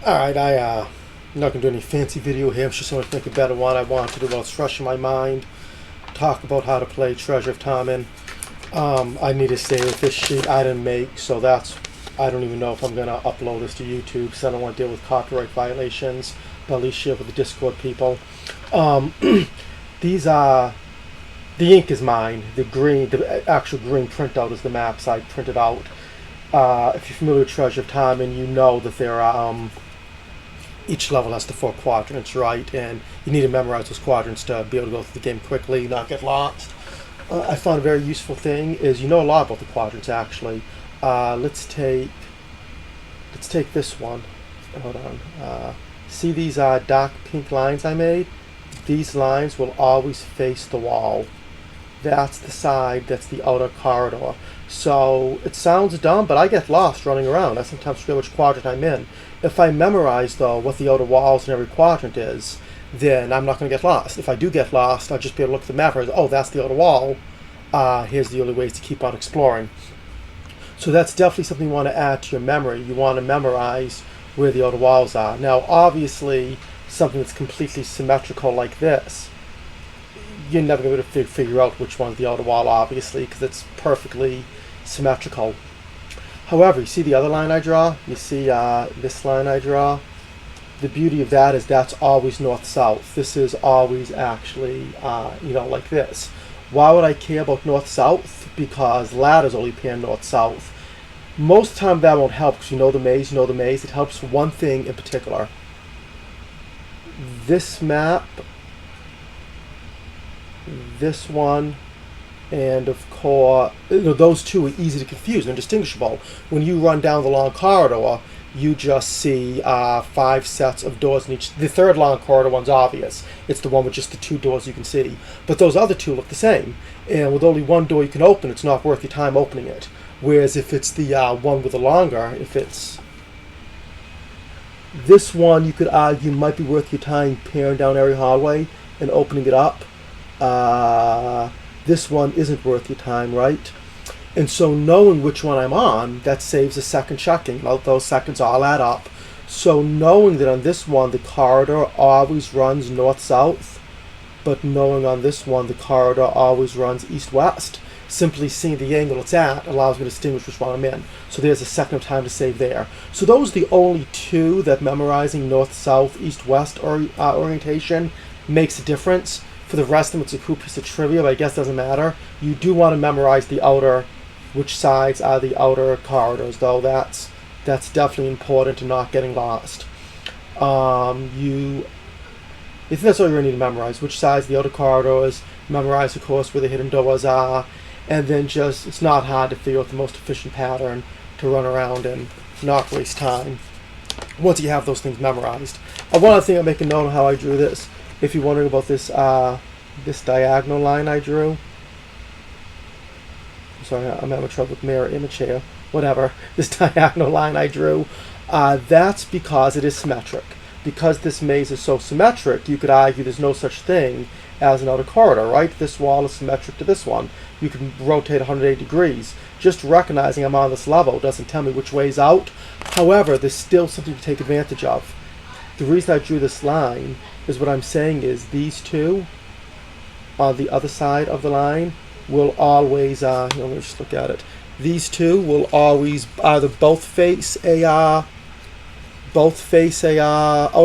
Alright, I'm not going to do any fancy video here. I just want to think a better one. I want to do what's fresh in my mind. Talk about how to play Treasure of Tarmin. I need to say that this sheet I didn't make, so I don't even know if I'm going to upload this to YouTube because I don't want to deal with copyright violations, but at least share it with the Discord people. These are, the ink is mine. The actual green printout is the maps I printed out. If you're familiar with Treasure of Tarmin, you know that there are, each level has the 4 quadrants, right? And you need to memorize those quadrants to be able to go through the game quickly, not get lost. I found a very useful thing is you know a lot about the quadrants actually. Let's take this one. Hold on. See these dark pink lines I made? These lines will always face the wall. That's the side, that's the outer corridor. So it sounds dumb, but I get lost running around. I sometimes forget which quadrant I'm in. If I memorize, though, what the outer walls in every quadrant is, then I'm not going to get lost. If I do get lost, I'll just be able to look at the map and say, oh, that's the outer wall. Here's the only ways to keep on exploring. So that's definitely something you want to add to your memory. You want to memorize where the outer walls are. Now, obviously, something that's completely symmetrical like this, you're never going to be able to figure out which one's the outer wall, obviously, because it's perfectly symmetrical. However, you see the other line I draw? You see this line I draw? The beauty of that is that's always north-south. This is always actually, like this. Why would I care about north-south? Because ladders only pan north-south. Most of the time that won't help because you know the maze, It helps for one thing in particular. This map, this one, and of course, those two are easy to confuse and indistinguishable. When you run down the long corridor, you just see 5 sets of doors in each. The third long corridor one's obvious. It's the one with just the 2 doors you can see. But those other 2 look the same. And with only 1 door you can open, it's not worth your time opening it. Whereas if it's the one with the longer, if it's this one, you could argue might be worth your time peering down every hallway and opening it up. This one isn't worth your time, right? And so knowing which one I'm on, that saves a second checking. Those seconds all add up. So knowing that on this one, the corridor always runs north-south, but knowing on this one, the corridor always runs east-west, simply seeing the angle it's at allows me to distinguish which one I'm in. So there's a second of time to save there. So those are the only 2 that memorizing north-south, east-west orientation makes a difference. For the rest of them, it's a cool piece of trivia, but I guess it doesn't matter. You do want to memorize the outer, which sides are the outer corridors, though. That's definitely important to not getting lost. I think that's all you're going to need to memorize. Which sides the outer corridors, memorize, of course, where the hidden doors are, and then just, it's not hard to figure out the most efficient pattern to run around and not waste time once you have those things memorized. One other thing, I'll make a note of how I drew this. If you're wondering about this this diagonal line I drew, sorry, I'm having trouble with mirror image here. Whatever, this diagonal line I drew, that's because it is symmetric. Because this maze is so symmetric, you could argue there's no such thing as an outer corridor, right? This wall is symmetric to this one. You can rotate 180 degrees. Just recognizing I'm on this level doesn't tell me which way's out. However, there's still something to take advantage of. The reason I drew this line is what I'm saying is these 2 on the other side of the line will always, let me just look at it. These 2 will always either both face a outer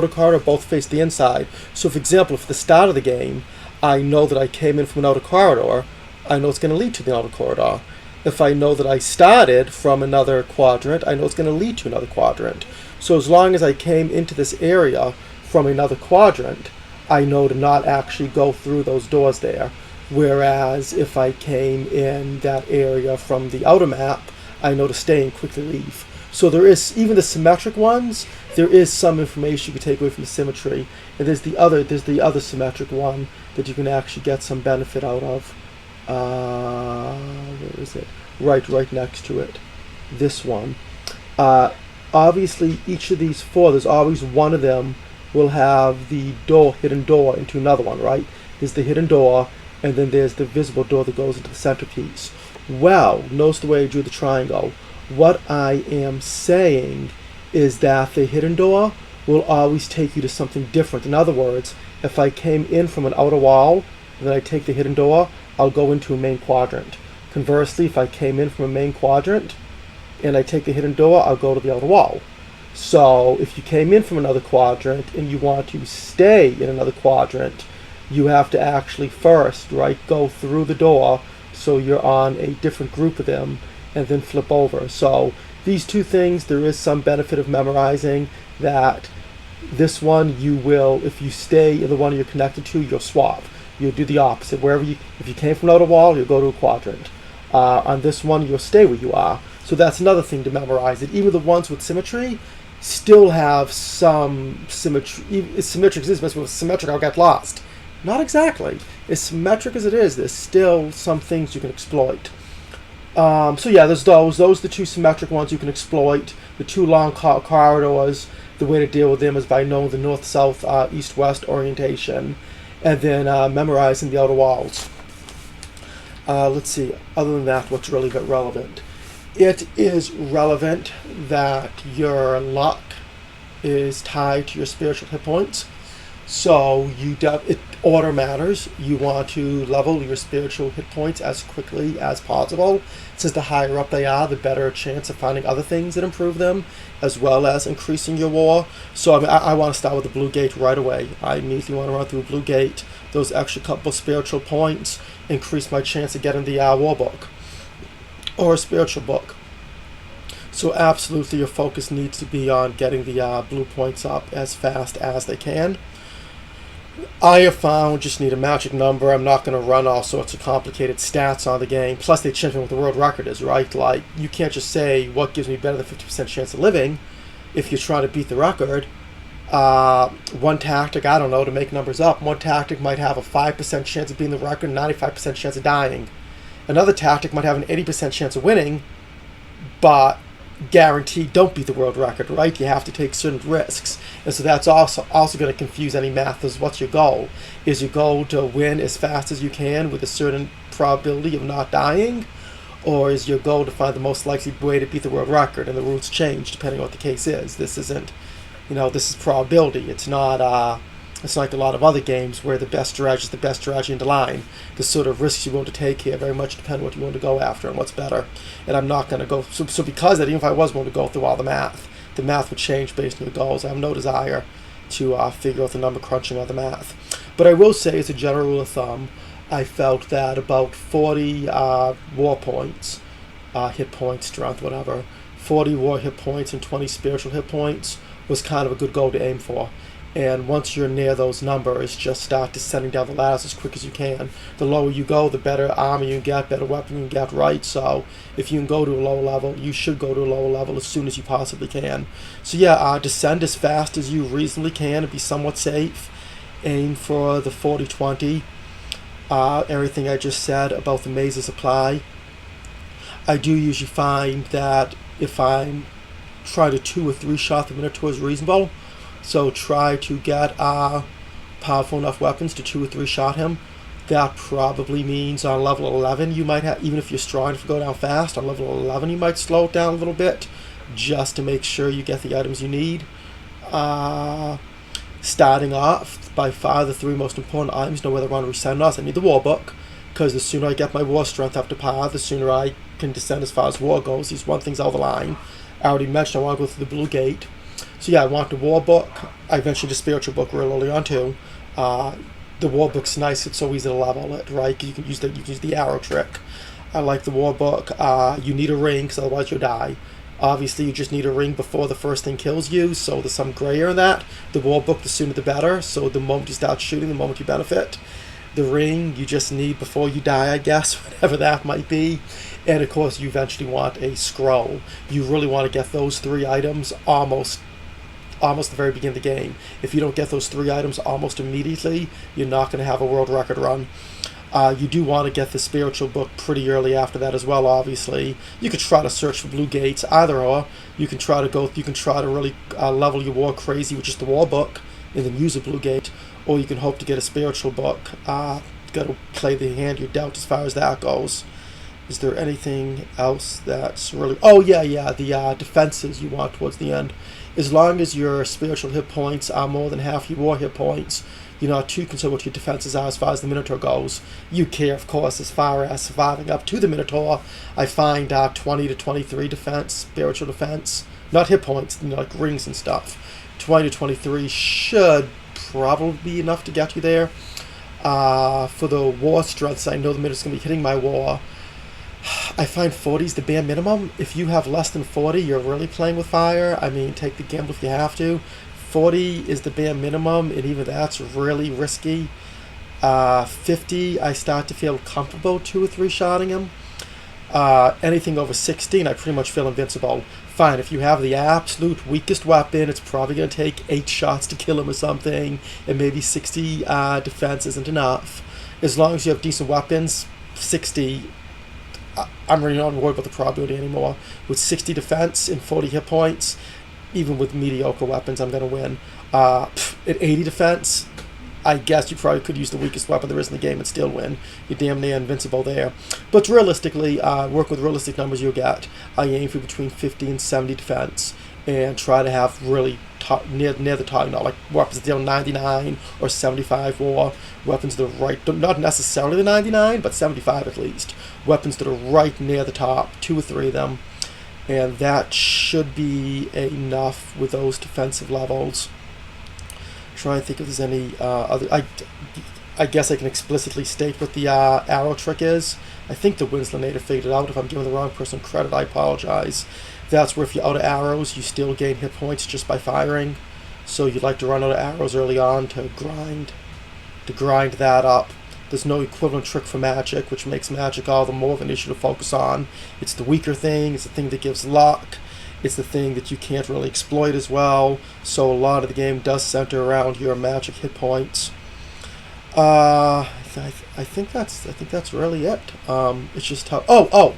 corridor, both face the inside. So for example, if at the start of the game, I know that I came in from an outer corridor, I know it's going to lead to the outer corridor. If I know that I started from another quadrant, I know it's going to lead to another quadrant. So as long as I came into this area from another quadrant, I know to not actually go through those doors there. Whereas if I came in that area from the outer map, I know to stay and quickly leave. So there is, even the symmetric ones, there is some information you can take away from the symmetry. And there's the other symmetric one that you can actually get some benefit out of. Where is it? Right next to it. This one. Obviously, each of these 4, there's always one of them will have the hidden door into another one, right? There's the hidden door, and then there's the visible door that goes into the centerpiece. Well, notice the way I drew the triangle. What I am saying is that the hidden door will always take you to something different. In other words, if I came in from an outer wall and then I take the hidden door, I'll go into a main quadrant. Conversely, if I came in from a main quadrant and I take the hidden door, I'll go to the outer wall. So if you came in from another quadrant and you want to stay in another quadrant, you have to actually first, right, go through the door so you're on a different group of them and then flip over. So these two things, there is some benefit of memorizing that. This one you will, if you stay in the one you're connected to, you'll swap. You'll do the opposite. Wherever you, if you came from an outer wall, you'll go to a quadrant. On this one, you'll stay where you are. So that's another thing to memorize. It even the ones with symmetry still have some symmetry. It's symmetric existence, but with symmetric, I'll get lost. Not exactly. As symmetric as it is, there's still some things you can exploit. So yeah, there's those. Those are the two symmetric ones you can exploit. The two long corridors, the way to deal with them is by knowing the north-south, east-west orientation, and then memorizing the outer walls. Let's see, other than that, what's really relevant? It is relevant that your luck is tied to your spiritual hit points. So order matters. You want to level your spiritual hit points as quickly as possible. Since the higher up they are, the better chance of finding other things that improve them, as well as increasing your war. So I want to start with the blue gate right away. I immediately want to run through a blue gate. Those extra couple spiritual points increase my chance of getting the war book or a spiritual book. So absolutely your focus needs to be on getting the blue points up as fast as they can. I have found just need a magic number. I'm not going to run all sorts of complicated stats on the game. Plus they change what the world record is, right? Like, you can't just say what gives me better than 50% chance of living if you're trying to beat the record. One tactic, I don't know, to make numbers up, one tactic might have a 5% chance of beating the record and 95% chance of dying. Another tactic might have an 80% chance of winning, but guaranteed don't beat the world record, right? You have to take certain risks. And so that's also going to confuse any math. Is what's your goal? Is your goal to win as fast as you can with a certain probability of not dying? Or is your goal to find the most likely way to beat the world record? And the rules change depending on what the case is. This isn't, this is probability. It's not it's like a lot of other games where the best strategy is the best strategy in the line. The sort of risks you want to take here very much depend on what you want to go after and what's better. And I'm not going to go, so because of that, even if I was going to go through all the math would change based on your goals. I have no desire to figure out the number crunching on the math. But I will say, as a general rule of thumb, I felt that about 40 war points, hit points, strength, whatever, 40 war hit points and 20 spiritual hit points was kind of a good goal to aim for. And once you're near those numbers, just start descending down the ladders as quick as you can. The lower you go, the better armor you get, better weapon you get, right? So if you can go to a lower level, you should go to a lower level as soon as you possibly can. So yeah, descend as fast as you reasonably can and be somewhat safe. Aim for the 40-20. Everything I just said about the mazes apply. I do usually find that if I'm trying to 2 or 3 shot the Minotaur is reasonable. So try to get powerful enough weapons to 2 or 3 shot him. That probably means on level 11 you might have, even if you're strong enough to go down fast, on level 11 you might slow it down a little bit just to make sure you get the items you need. Starting off, by far the 3 most important items, know whether I want to resend us. I need the war book, because the sooner I get my war strength up to par, the sooner I can descend as far as war goes. These one things out of the line. I already mentioned I want to go through the blue gate. So yeah, I want the war book. I mentioned the spiritual book real early on too. The war book's nice, it's so easy to level it, right? You can use the arrow trick. I like the war book. You need a ring, because otherwise you'll die. Obviously, you just need a ring before the first thing kills you, so there's some gray area in that. The war book, the sooner the better, so the moment you start shooting, the moment you benefit. The ring, you just need before you die, I guess, whatever that might be. And of course, you eventually want a scroll. You really want to get those 3 items almost the very beginning of the game. If you don't get those 3 items almost immediately, you're not going to have a world record run. You do want to get the spiritual book pretty early after that as well, obviously. You could try to search for blue gates, either or. You can try to really level your war crazy with just the war book and then use a blue gate, or you can hope to get a spiritual book. Got to play the hand you're dealt as far as that goes. Is there anything else that's really... Oh, yeah, the defenses you want towards the end. As long as your spiritual hit points are more than half your war hit points, you're not too concerned what your defenses are as far as the Minotaur goes. You care, of course, as far as surviving up to the Minotaur. I find 20 to 23 defense, spiritual defense, not hit points, like rings and stuff. 20 to 23 should probably be enough to get you there. For the war strengths, I know the Minotaur's going to be hitting my war. I find 40 is the bare minimum. If you have less than 40, you're really playing with fire. I mean, take the gamble if you have to. 40 is the bare minimum, and even that's really risky. 50, I start to feel comfortable 2 or 3 shotting him. Anything over 16, I pretty much feel invincible. Fine, if you have the absolute weakest weapon, it's probably going to take 8 shots to kill him or something, and maybe 60 defense isn't enough. As long as you have decent weapons, 60, I'm really not worried about the probability anymore. With 60 defense and 40 hit points, even with mediocre weapons, I'm going to win. At 80 defense, I guess you probably could use the weakest weapon there is in the game and still win. You're damn near invincible there. But realistically, work with realistic numbers you'll get. I aim for between 50 and 70 defense and try to have really near the top, like weapons that deal 99 or 75 war. Weapons that are right, not necessarily the 99, but 75 at least. Weapons that are right near the top, 2 or 3 of them. And that should be enough with those defensive levels. Try and think if there's any other. I guess I can explicitly state what the arrow trick is. I think the Winslow native figured it out. If I'm giving the wrong person credit, I apologize. That's where if you're out of arrows, you still gain hit points just by firing. So you'd like to run out of arrows early on to grind that up. There's no equivalent trick for magic, which makes magic all the more of an issue to focus on. It's the weaker thing. It's the thing that gives luck. It's the thing that you can't really exploit as well. So a lot of the game does center around your magic hit points. I think that's really it. It's just how.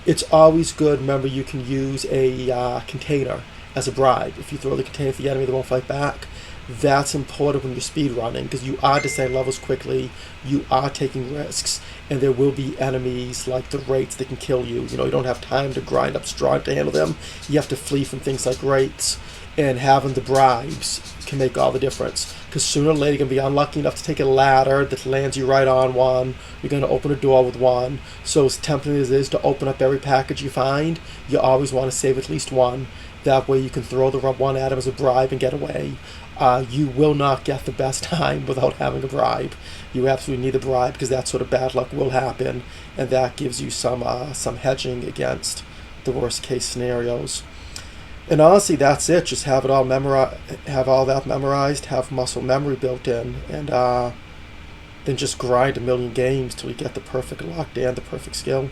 It's always good. Remember, you can use a container as a bribe. If you throw the container at the enemy, they won't fight back. That's important when you're speed running because you are descending levels quickly, you are taking risks, and there will be enemies like the wraiths that can kill you. You don't have time to grind up strong to handle them. You have to flee from things like wraiths, and having the bribes can make all the difference. Because sooner or later you're going to be unlucky enough to take a ladder that lands you right on one. You're going to open a door with one. So as tempting as it is to open up every package you find, you always want to save at least one. That way you can throw the one at him as a bribe and get away. You will not get the best time without having a bribe. You absolutely need a bribe because that sort of bad luck will happen, and that gives you some hedging against the worst case scenarios. And honestly, that's it. Just have it all have all that memorized, have muscle memory built in, and then just grind a million games till you get the perfect luck and the perfect skill.